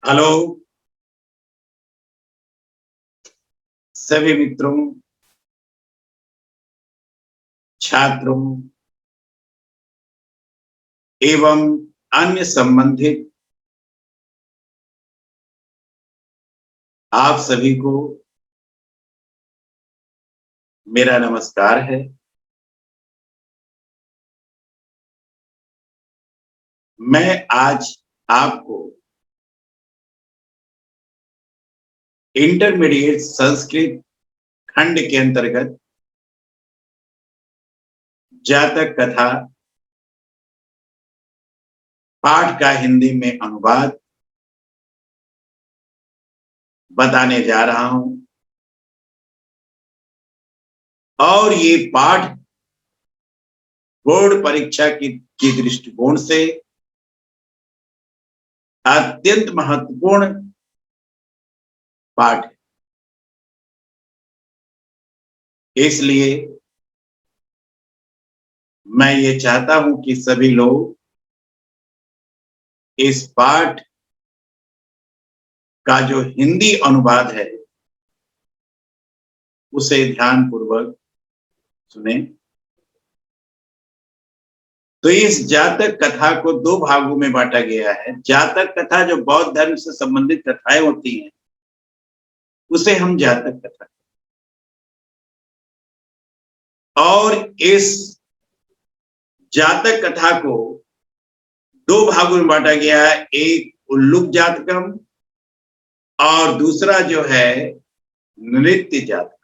Hello सभी मित्रों, छात्रों एवं अन्य संबंधित आप सभी को मेरा नमस्कार है। मैं आज आपको इंटरमीडिएट संस्कृत खंड के अंतर्गत जातक कथा पाठ का हिंदी में अनुवाद बताने जा रहा हूं और ये पाठ बोर्ड परीक्षा की दृष्टिकोण से अत्यंत महत्वपूर्ण पाठ है। इसलिए मैं ये चाहता हूं कि सभी लोग इस पाठ का जो हिंदी अनुवाद है उसे ध्यानपूर्वक सुने। तो इस जातक कथा को दो भागों में बांटा गया है। जातक कथा जो बौद्ध धर्म से संबंधित कथाएं होती हैं उसे हम जातक कथा, और इस जातक कथा को दो भागों में बांटा गया है। एक उल्लूक जातकम और दूसरा जो है नृत्य जातक।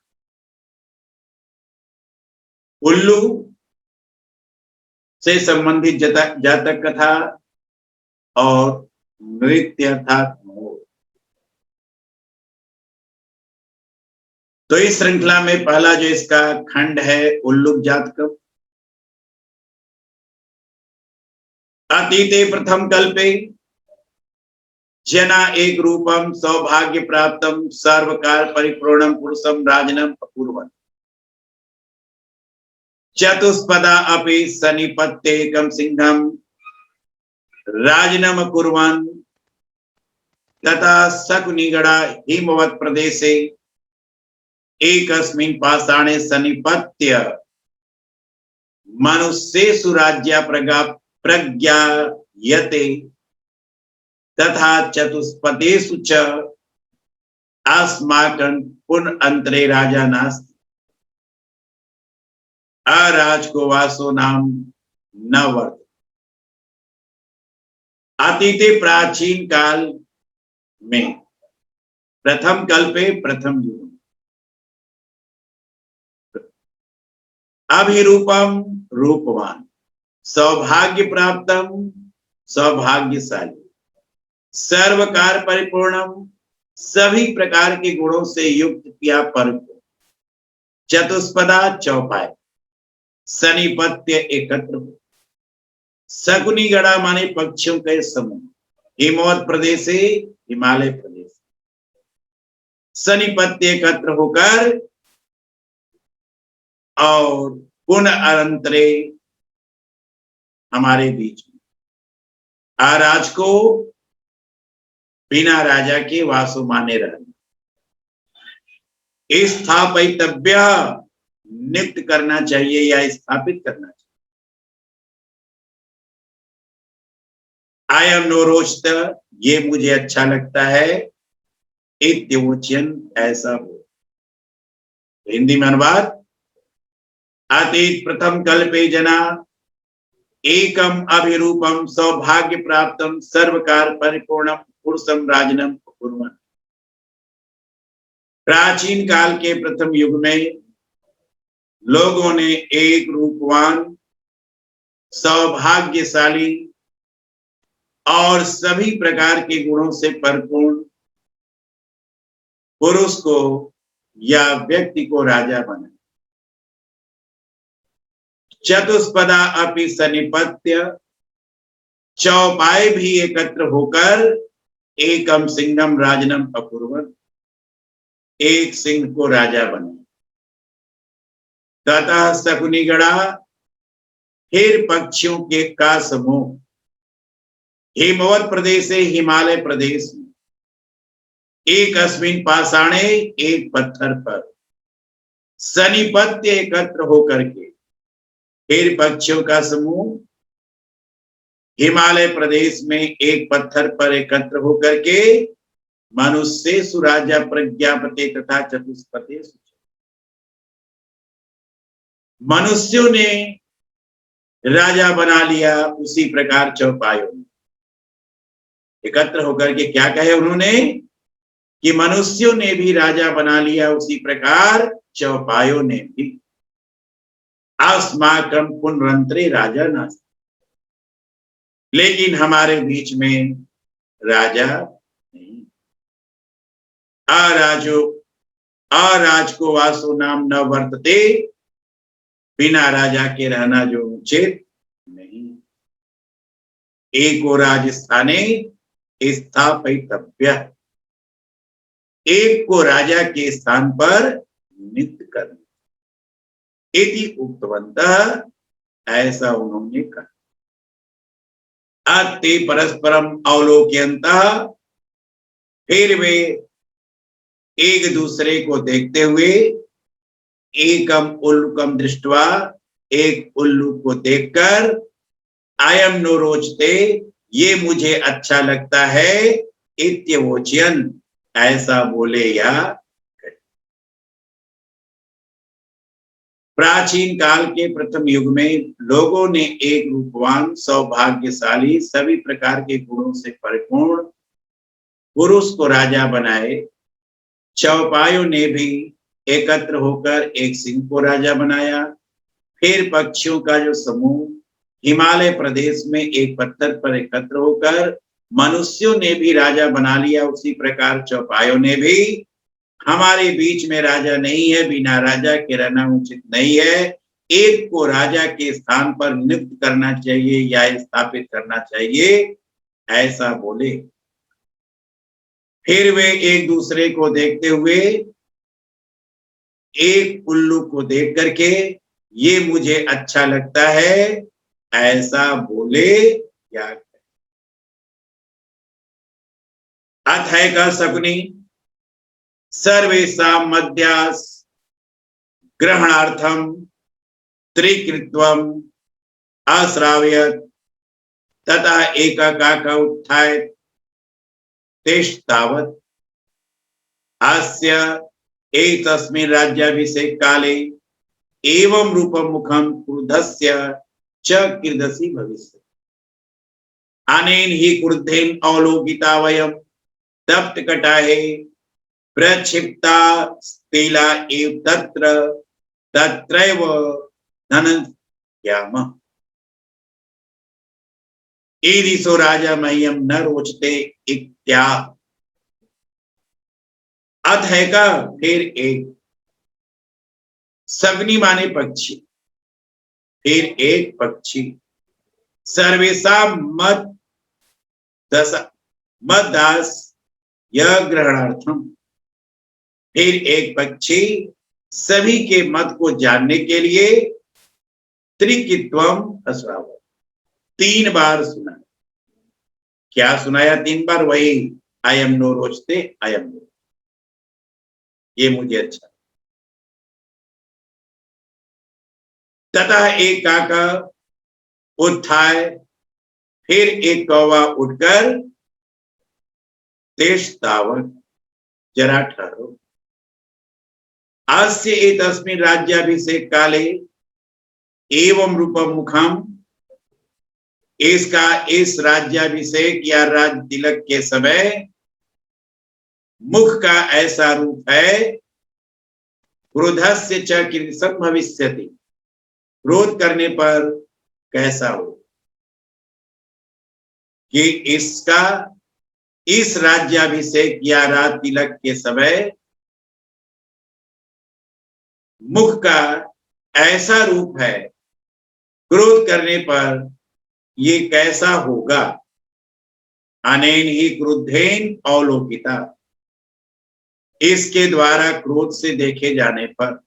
उल्लू से संबंधित जातक कथा और नृत्य अर्थात मोर। तो इस श्रृंखला में पहला जो इसका खंड है उल्लूक जातकम। अतीते प्रथम कल्पे जना एक रूपम सौभाग्य प्राप्तम सर्वकार परिपूर्णम पुरुषम राजनम अपूर्वम चतुष्पदा अपि सनिपत्येकं सिंहम राजनम कुर्वन् तथा शकुनिगड़ा हिमवत् प्रदेशे एकस्मिन् पाषाणे सनिपत्य मनुष्येषु राज्या प्रज्ञायते तथा चतुष्पदेषु च अस्माकं पुनः राजा नास्ति अराजको वासो नाम न वर्त। अतीते प्राचीन काल में प्रथम कल्पे प्रथम युग अभिरूपम रूपवान सौभाग्य प्राप्तम सौभाग्यशाली सर्वकार परिपूर्णम सभी प्रकार के गुणों से युक्त किया परिपूर्ण चतुष्पदा चौपाई सनिपत्य एकत्र हो शकुनिगड़ा माने पक्षियों के समूह हिमवत प्रदेश से हिमालय प्रदेश सनिपत्य एकत्र होकर और पुनः अंतरे हमारे बीच में आराज को बिना राजा के वासु माने रहना स्थापितव्य नियुक्त करना चाहिए या स्थापित करना चाहिए। आई एम नो रोचत ये मुझे अच्छा लगता है इत्युच्यन ऐसा हो। हिंदी में अनुवाद अतीत प्रथम कल्पे जना एकम अभिरूपम सौभाग्य प्राप्तम सर्वकार परिपूर्णम पुरुषम राजनम कुर्वन्। प्राचीन काल के प्रथम युग में लोगों ने एक रूपवान सौभाग्यशाली और सभी प्रकार के गुणों से परिपूर्ण पुरुष को या व्यक्ति को राजा बना। चतुष्पदा अपि सनिपत्य चौपाई भी एकत्र होकर एकम सिंहम राजनम अपूर्वम एक सिंह को राजा बना। तथा शकुनिगड़ा फिर पक्षियों के का समूह हिमवत प्रदेश से हिमालय प्रदेश में एक अस्मिन पाषाणे, एक पत्थर पर सनिपत्य एकत्र होकर के फिर पक्षियों का समूह हिमालय प्रदेश में एक पत्थर पर एकत्र होकर के मनुष्य सुराजा प्रज्ञापते तथा चतुष्पते, मनुष्यों ने राजा बना लिया उसी प्रकार चौपायों ने एकत्र होकर के क्या कहे उन्होंने कि मनुष्यों ने भी राजा बना लिया उसी प्रकार चौपायों ने भी। अस्माकं पुनरंतरे राजा नास्ति, लेकिन हमारे बीच में राजा नहीं। अराजको वासो नाम न वर्तते, बिना राजा के रहना जो उचित नहीं। एको राजस्थाने स्थापितव्य, एक को राजा के स्थान पर नियुक्त करना। इति उक्तवन्तः, ऐसा उन्होंने कहा। ते परस्परम अवलोकयन्तः, फिर वे एक दूसरे को देखते हुए एकम उल्लुकम दृष्ट्वा, एक उल्लू को देखकर अयम नो रोचते, ये मुझे अच्छा लगता है, इत्यवोचयन्, ऐसा बोले या कहे। प्राचीन काल के प्रथम युग में लोगों ने एक रूपवान, सौभाग्यशाली, सभी प्रकार के गुणों से परिपूर्ण पुरुष को राजा बनाए। चौपायों ने भी एकत्र होकर एक सिंह को राजा बनाया। फिर पक्षियों का जो समूह हिमालय प्रदेश में एक पत्थर पर एकत्र होकर मनुष्यों ने भी राजा बना लिया, उसी प्रकार चौपायों ने भी। हमारे बीच में राजा नहीं है, बिना राजा के रहना उचित नहीं है, एक को राजा के स्थान पर नियुक्त करना चाहिए या स्थापित करना चाहिए, ऐसा बोले। फिर वे एक दूसरे को देखते हुए एक उल्लू को देख करके ये मुझे अच्छा लगता है, ऐसा बोले या अथय का शकुनी सर्वेषां मध्यास ग्रहणार्थम त्रिकृत्वम अश्रावयत्, तथा एककाक उत्थाय तेष्तावत्। अस्य एतस्मिन् राज्याभिषेक काले एवं रूपं मुखं क्रुद्धस्य च कीदृशी भविष्यति। अनेन हि क्रुद्धेन अवलोकिता वयं तप्त कटाहे प्रक्षिप्ता स्तेला एव तत्र तत्रैव धनयामः। ईदिशो राजा मह्यम न रोचते इत्याह। अथय का फिर एक, शकुनी माने पक्षी, फिर एक पक्षी, सर्वेशा मत दास यह ग्रहणार्थम, फिर एक पक्षी सभी के मत को जानने के लिए त्रिकित्वम अश्रावयत्, 3 बार सुना। क्या सुनाया 3 बार? वही अयम नो रोचते, अयम नो, ये मुझे अच्छा। तथा एक काका उत्थाय, फिर एक कौवा उठकर तेष्तावत्, जरा ठहरो। अस्य एतस्मिन् राज्याभिषेक काले एवं रूपम मुखम, इसका इस राज्याभिषेक या राज तिलक के समय मुख का ऐसा रूप है, क्रोधस्य च कीदृशं भविष्यति, क्रोध करने पर कैसा हो, कि इसका इस राज्याभिषेक या राज तिलक के समय मुख का ऐसा रूप है, क्रोध करने पर ये कैसा होगा। अनेन ही क्रुद्धेन अवलोकिता, इसके द्वारा क्रोध से देखे जाने पर,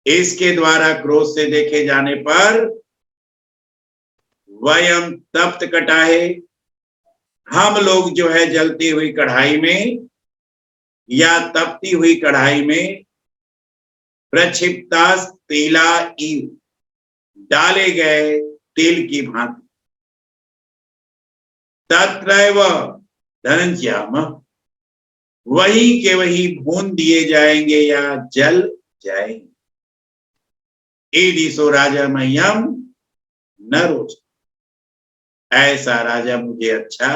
इसके द्वारा क्रोध से देखे जाने पर वयम तप्त कटाहे, हम लोग जो है जलती हुई कढ़ाई में या तपती हुई कढ़ाई में प्रक्षिप्ता तेला इव डाले गए तेल की भांति तत्रैव धनंजयाम वही के वही भून दिए जाएंगे या जल जाएंगे। एदिसो राजा मह्यम न रोच ऐसा राजा मुझे अच्छा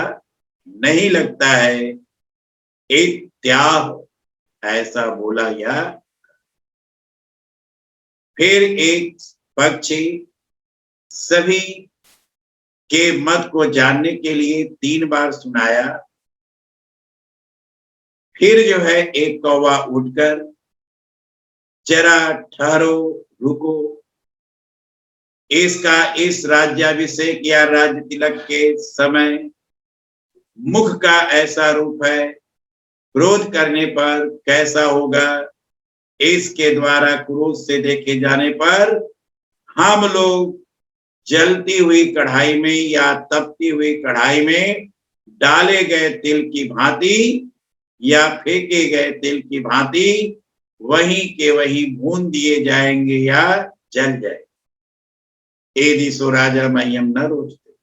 नहीं लगता है। इत्याह ऐसा बोला या फिर एक पक्षी सभी के मत को जानने के लिए 3 बार सुनाया। फिर जो है एक कौवा उठकर जरा ठहरो रुको, इसका इस राज्याभिषेक या राज्य तिलक के समय मुख का ऐसा रूप है, क्रोध करने पर कैसा होगा, इसके द्वारा क्रोध से देखे जाने पर हम लोग जलती हुई कढ़ाई में या तपती हुई कढ़ाई में डाले गए तिल की भांति या फेंके गए तिल की भांति वहीं के वहीं भून दिए जाएंगे या जल जाए। एदिसो राजा मह्यम न रोचते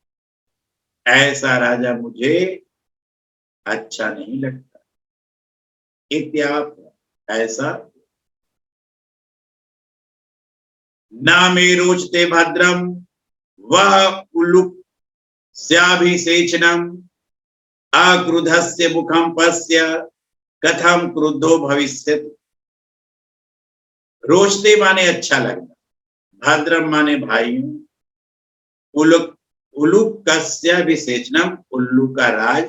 ऐसा राजा मुझे अच्छा नहीं लगता। इत्याप ऐसा न मे रोचते भद्रम वह उल्लुक स्याभिषेचनम अक्रुधस्य मुखम पश्य कथम क्रुद्धो भविष्यति। रोचते माने अच्छा लगना, भद्रम माने भाइयों, उलुक उलुकस्य विशेषणम उल्लू का राज,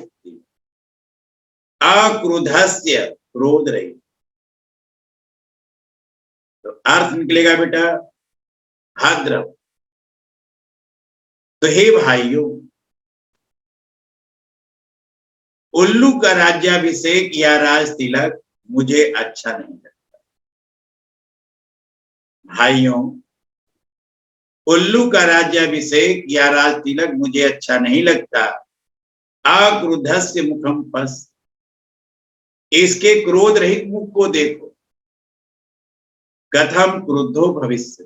अक्रुधस्य क्रोध रही। तो अर्थ निकलेगा बेटा भद्र। तो हे भाइयों, उल्लू का राज्याभिषेक या राज तिलक मुझे अच्छा नहीं लगता। भाइयों, उल्लू का राज्याभिषेक या राज तिलक मुझे अच्छा नहीं लगता। अक्रुधस्य मुखम पस इसके क्रोध रहित मुख को देखो। कथम क्रुद्धो भविष्य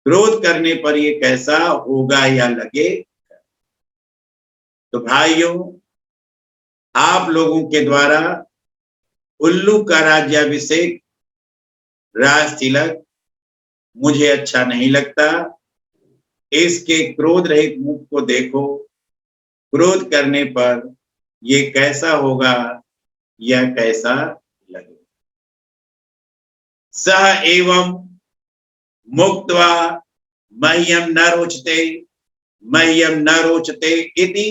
क्रोध करने पर ये कैसा होगा या लगे। तो भाइयों, आप लोगों के द्वारा उल्लू का राज्याभिषेक राज तिलक मुझे अच्छा नहीं लगता। इसके क्रोध रहित मुख को देखो, क्रोध करने पर ये कैसा होगा या कैसा लगे। सह एवं मुक्त्वा मह्यम न रोचते मह्यम न रोचते इति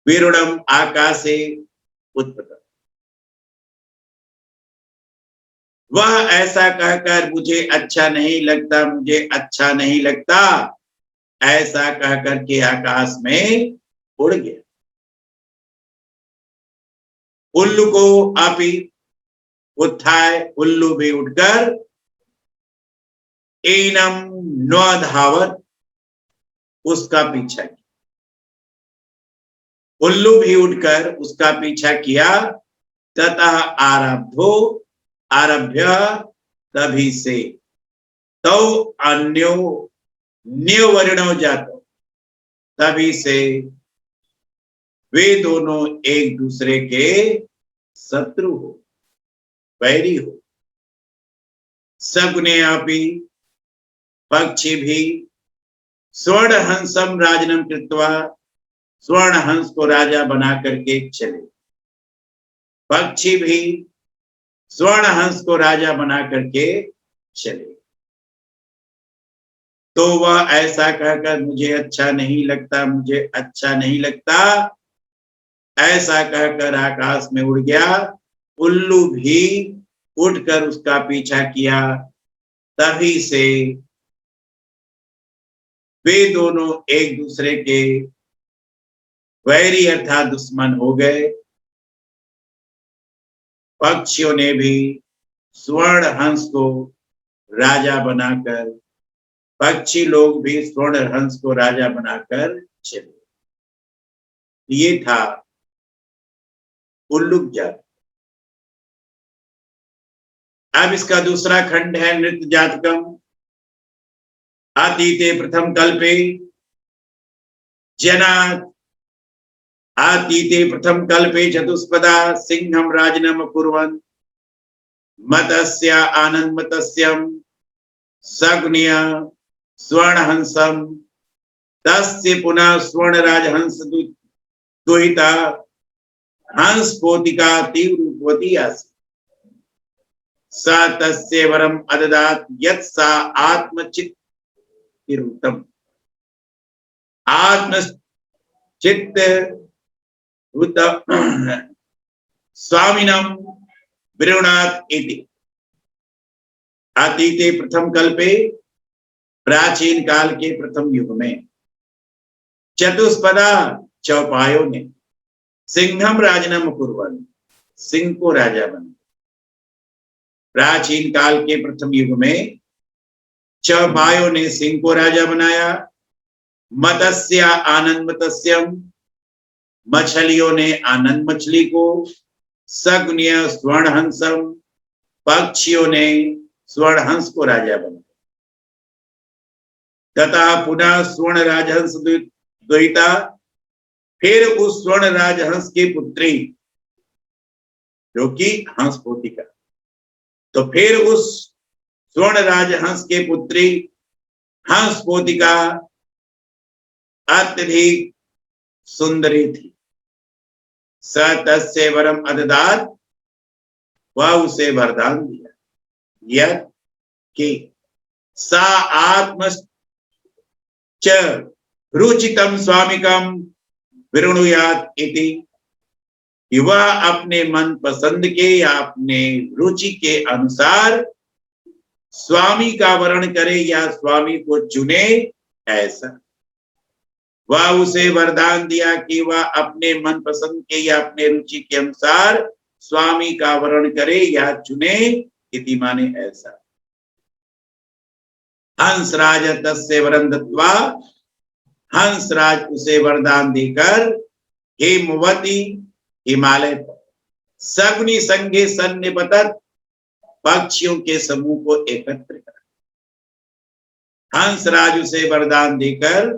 विरुणम आकाशे उत्पत। वह ऐसा कहकर मुझे अच्छा नहीं लगता, मुझे अच्छा नहीं लगता ऐसा कहकर के आकाश में उड़ गया। उल्लू को अपी उत्थाय उल्लू भी उठकर एनम नौधावत उसका पीछा किया। उल्लू भी उठकर उसका पीछा किया। ततः आरभ्य तभी से तो अन्यो न्यवर्णो जातो तभी से वे दोनों एक दूसरे के शत्रु हो, वैरी हो। सगुने आपी पक्षी भी स्वर्ण हंसम राजनम कृत्वा स्वर्ण हंस को राजा बना करके चले। पक्षी भी स्वर्ण हंस को राजा बना करके चले। तो वह ऐसा कहकर मुझे अच्छा नहीं लगता, मुझे अच्छा नहीं लगता ऐसा कहकर आकाश में उड़ गया। उल्लू भी उठकर उसका पीछा किया। तभी से वे दोनों एक दूसरे के वैरी अर्थात दुश्मन हो गए। पक्षियों ने भी स्वर्ण हंस को राजा बनाकर, पक्षी लोग भी स्वर्ण हंस को राजा बनाकर चले। ये था उल्लुक जात। अब इसका दूसरा खंड है नृत्य जातकम। आतीते प्रथम कल्पे जनात् आतीते प्रथम कल्पे चतुष्पदा सिंहम राजनम कुर्वन् मतस्य आनंदमतस्यम सगुनिय स्वर्णहंसम तस्य पुनः स्वर्ण राजहंस दुहिता हंस पोतिका तीव्र रूपवती आसी सा तस्य वरम अददात यत् सा आत्मचित् रूतम आत्मचित्त स्वामिनम विरुणात इति। अतीते प्रथम कल्पे प्राचीन काल के प्रथम युग में चतुष्पदा चौपायों ने सिंहम राजनम कुर्वन् सिंह को राजा बना। प्राचीन काल के प्रथम युग में चौपायों ने सिंह को राजा बनाया। मतस्य आनंद मत्स्यम मछलियों ने आनंद मछली को, सगुनिय स्वर्णहंसम पक्षियों ने स्वर्णहंस को राजा बनाया। तथा पुनः स्वर्ण राजहंस द्वैता फिर उस स्वर्ण राजहंस की पुत्री जो कि हंस पोतिका, तो फिर उस स्वर्ण राजहंस के पुत्री हंस पोतिका अत्यधिक सुंदरी थी। स तस्य वरम अददात वह उसे वरदान दिया यह कि सा आत्म च रुचितम स्वामिकम विरुणुयात इति वह अपने मन पसंद के या अपने रुचि के अनुसार स्वामी का वर्ण करे या स्वामी को चुने, ऐसा वह उसे वरदान दिया कि वह अपने मन पसंद के या अपने रुचि के अनुसार स्वामी का वर्ण करे या चुने, इति माने ऐसा। हंसराज तस्य वरं दत्वा हंसराज उसे वरदान देकर हेमवती हिमालय पर सगुनी संगे सन्निपतत पक्षियों के समूह को एकत्र कर। हंसराज उसे वरदान देकर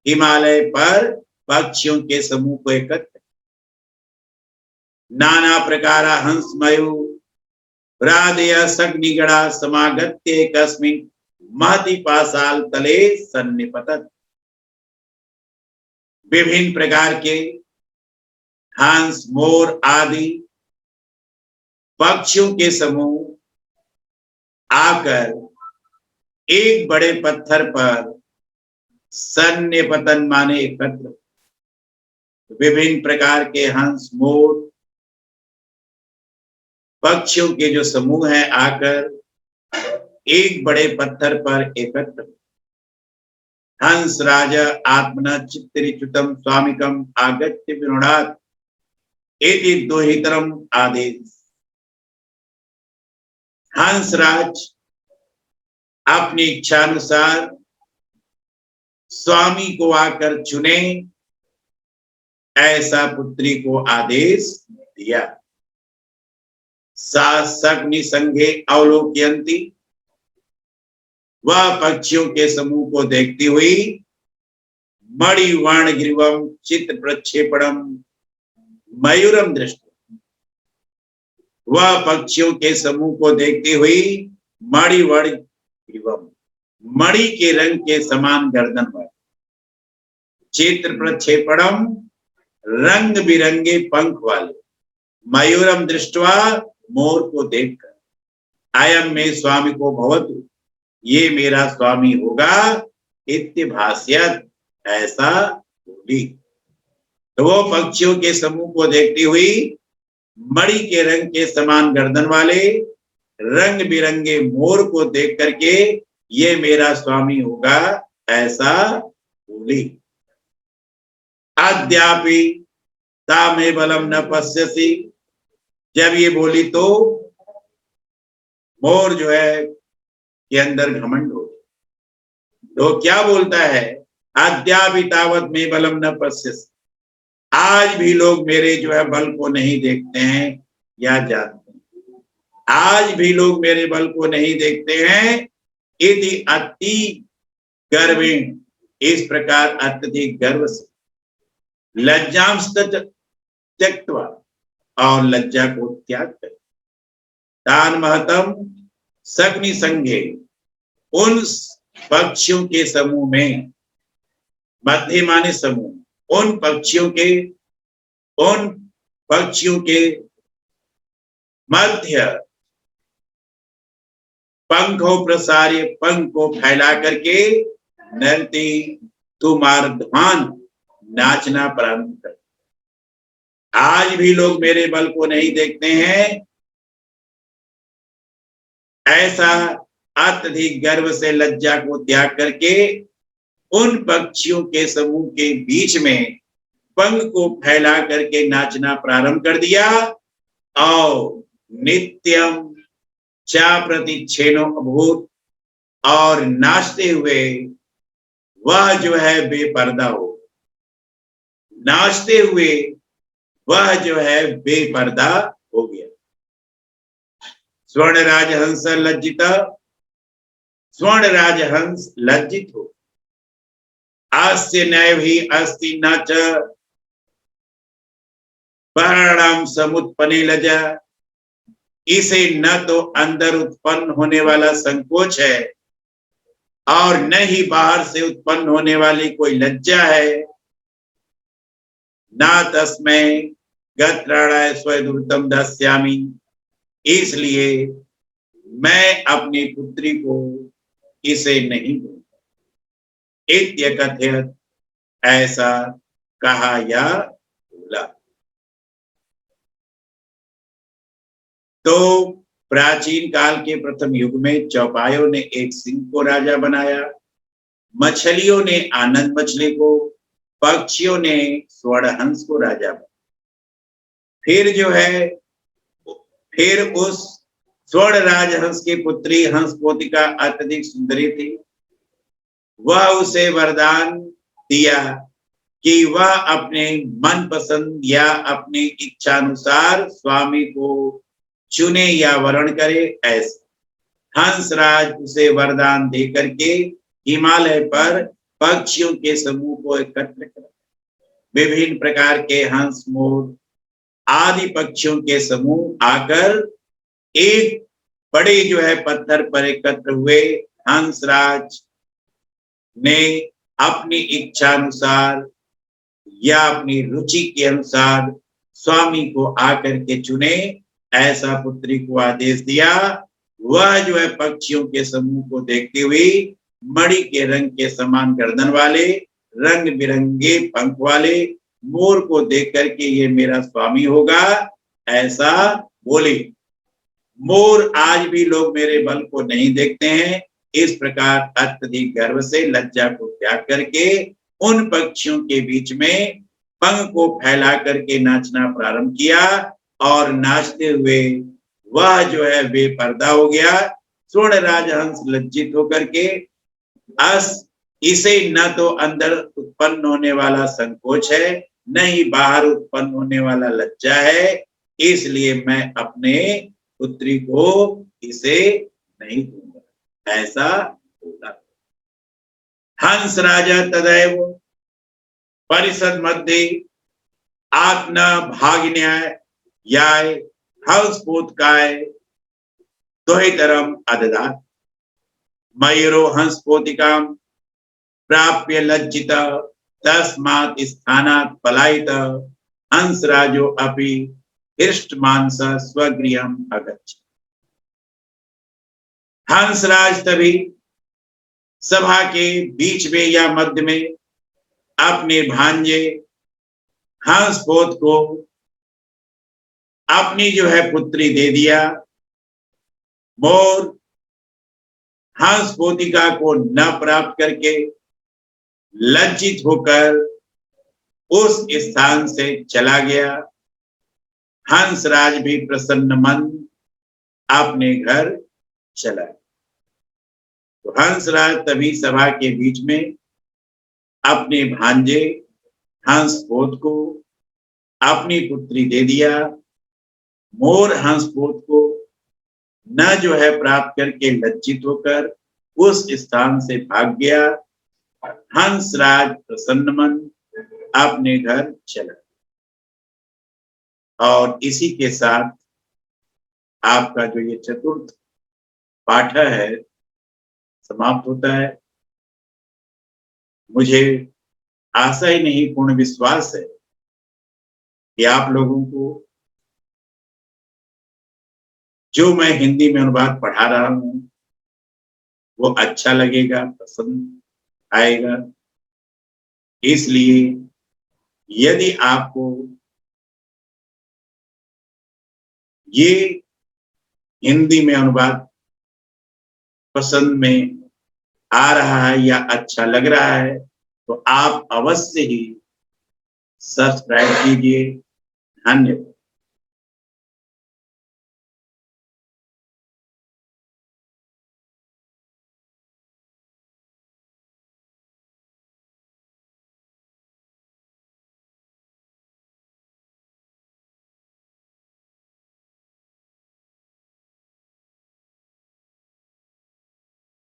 हिमालय पर पक्षियों के समूह को एकत्र। नाना प्रकार हंस मयूर राधेय सग्निगणा समागत्य कस्मिन् महति पाशाल तले सन्निपतत। विभिन्न प्रकार के हंस मोर आदि पक्षियों के समूह आकर एक बड़े पत्थर पर सन्निपतन माने एकत्र। विभिन्न प्रकार के हंस मोर पक्षियों के जो समूह है आकर एक बड़े पत्थर पर एकत्र। हंस राजा आत्मना चित्तरिच्युतम स्वामिकम आगत्य विरुणात इति दोहितरम आदेश। हंसराज अपनी इच्छा अनुसार स्वामी को आकर चुने, ऐसा पुत्री को आदेश दिया। सा सग्नि संघे अवलोकयन्ति वह पक्षियों के समूह को देखती हुई मणिवर्ण ग्रीवम चित्त प्रक्षेपणम मयूरम दृष्टि वह पक्षियों के समूह को देखती हुई मणिवर्ण ग्रीवम मणि के रंग के समान गर्दन वाले, चित्र प्रक्षेपणम रंग बिरंगे पंख वाले, मयूरम दृष्टवा मोर को देखकर, अयम में स्वामी को भवतु ये मेरा स्वामी होगा, इत्यभाष्यत ऐसा बोली। तो वो पक्षियों के समूह को देखती हुई मणि के रंग के समान गर्दन वाले रंग बिरंगे मोर को देख करके ये मेरा स्वामी होगा, ऐसा बोली। अद्यापि तामे बलम न पश्यसि जब ये बोली तो मोर जो है के अंदर घमंड हो तो क्या बोलता है, अद्यापि तावत में बलम न पश्यसि आज भी लोग मेरे जो है बल को नहीं देखते हैं या जानते हैं। आज भी लोग मेरे बल को नहीं देखते हैं। यदि अति गर्वेण, इस प्रकार अत्यधिक गर्व से, लज्जांश त्यक्त्वा, और लज्जा को त्याग कर, तान महतम सग्नि संघे, उन पक्षियों के समूह में, मध्य माने समूह, उन पक्षियों के मध्य पंखों प्रसार्य, पंख को फैला करके नृत्य तुमारध्वान, नाचना प्रारंभ कर। आज भी लोग मेरे बल को नहीं देखते हैं। ऐसा अत्यधिक गर्व से लज्जा को त्याग करके उन पक्षियों के समूह के बीच में पंख को फैला करके नाचना प्रारंभ कर दिया। और नित्यम चा प्रतिच्छेनो अभूत, और नाचते हुए वह जो है बेपर्दा हो, नाचते हुए वह जो है बेपर्दा हो गया। स्वर्ण राजहंस लज्जित, स्वर्ण राजहंस लज्जित हो। आस्य नैव ही अस्ति न च परिणाम समुत्पन्ने लजा, इसे न तो अंदर उत्पन्न होने वाला संकोच है और न ही बाहर से उत्पन्न होने वाली कोई लज्जा है। ना तस्मै गत्राणाय स्वदुर्तम दास्यामि, इसलिए मैं अपनी पुत्री को इसे नहीं दूंगा। इत्यकथयत्, ऐसा कहा या बोला। तो प्राचीन काल के प्रथम युग में चौपायों ने एक सिंह को राजा बनाया, मछलियों ने आनंद मछली को, पक्षियों ने स्वर्णहंस को राजा बनाया। फिर उस स्वर्ण राजहंस की पुत्री हंसपोतिका अत्यधिक सुंदरी थी। वह उसे वरदान दिया कि वह अपने मन पसंद या अपनी इच्छा अनुसार स्वामी को चुने या वरण करे। ऐसा हंसराज उसे वरदान दे करके हिमालय पर पक्षियों के समूह को एकत्र कर, विभिन्न प्रकार के हंस, मोर आदि पक्षियों के समूह आकर एक बड़े जो है पत्थर पर एकत्र हुए। हंसराज ने अपनी इच्छा अनुसार या अपनी रुचि के अनुसार स्वामी को आकर के चुने, ऐसा पुत्री को आदेश दिया। वह जो है पक्षियों के समूह को देखते हुए मणि के रंग के समान गर्दन वाले, रंग बिरंगे पंख वाले मोर को देख करके ये मेरा स्वामी होगा, ऐसा बोले। मोर आज भी लोग मेरे बल को नहीं देखते हैं। इस प्रकार अत्यधिक गर्व से लज्जा को त्याग करके उन पक्षियों के बीच में पंख को फैला करके नाचना प्रारंभ किया और नाचते हुए वह जो है बेपर्दा हो गया। स्वर्ण राजहंस लज्जित होकर के इसे न तो अंदर उत्पन्न होने वाला संकोच है, न ही बाहर उत्पन्न होने वाला लज्जा है, इसलिए मैं अपने पुत्री को इसे नहीं दूंगा, ऐसा बोला। हंस राजा तदैव परिषद मध्य आत्मा भागिन्याय याय हंसपोतकाय दोहितरम अददात। मयूरो हंसपोतिकाम प्राप्य लज्जित तस्मात् स्थानात् पलायित हंसराजो अपि हृष्टमांस स्वगृहम् अगच्छत्। हंसराज तभी सभा के बीच में या मध्य में अपने भांजे हंसपोत को अपनी जो है पुत्री दे दिया। मोर हंसपोतिका को न प्राप्त करके लज्जित होकर उस स्थान से चला गया। हंसराज भी प्रसन्न मन अपने घर चला। तो हंसराज तभी सभा के बीच में अपने भांजे हंसपोत को अपनी पुत्री दे दिया। मोर हंस पोत को न जो है प्राप्त करके लज्जित होकर उस स्थान से भाग गया। हंसराज प्रसन्न मन अपने घर चला। और इसी के साथ आपका जो ये चतुर्थ पाठ है समाप्त होता है। मुझे आशा ही नहीं पूर्ण विश्वास है कि आप लोगों को जो मैं हिंदी में अनुवाद पढ़ा रहा हूं वो अच्छा लगेगा, पसंद आएगा। इसलिए यदि आपको ये हिंदी में अनुवाद पसंद में आ रहा है या अच्छा लग रहा है तो आप अवश्य ही सब्सक्राइब कीजिए। धन्यवाद।